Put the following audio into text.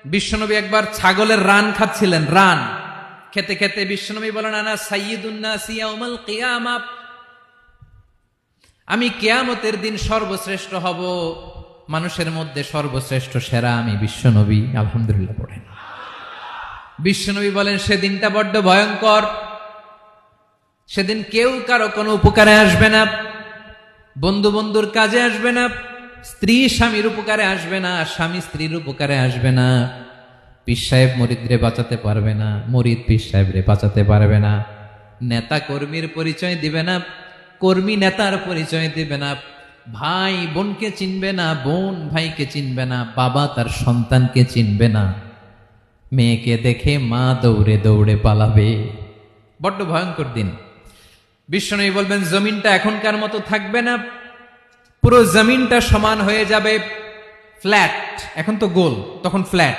বিশ্বনবী একবার ছাগলের রান খাচ্ছিলেন। রান খেতে খেতে বিশ্বনবী বলেন, আনা সাইয়্যিদুন নাসি ইয়াউমাল কিয়ামা, আমি কিয়ামতের দিন সর্বশ্রেষ্ঠ হব, মানুষের মধ্যে সর্বশ্রেষ্ঠ সেরা আমি বিশ্বনবী। আলহামদুলিল্লাহ পড়েন। বিশ্বনবী বলেন, সেদিনটা বড্ড ভয়ঙ্কর, সেদিন কেউ কারো কোনো উপকারে আসবে না, বন্ধু বন্ধুর কাজে আসবে না, স্ত্রী স্বামীর উপকারে আসবে না, স্বামী স্ত্রীর উপকারে আসবে না, পীর সাহেব মুরিদরে বাঁচাতে পারবে না, মুরিদ পীর সাহেবরে বাঁচাতে পারবে না, নেতা কর্মীর পরিচয় দিবে না, কর্মী নেতার পরিচয় দিবে না, ভাই বোনকে চিনবে না, বোন ভাইকে চিনবে না, বাবা তার সন্তানকে চিনবে না, মেয়েকে দেখে মা দৌড়ে দৌড়ে পালাবে। বড্ড ভয়ঙ্কর দিন। বিশ্বনবী বলবেন, জমিনটা এখনকার মতো থাকবে না, পুরো জমিনটা সমান হয়ে যাবে, ফ্ল্যাট। এখন তো গোল, তখন ফ্ল্যাট।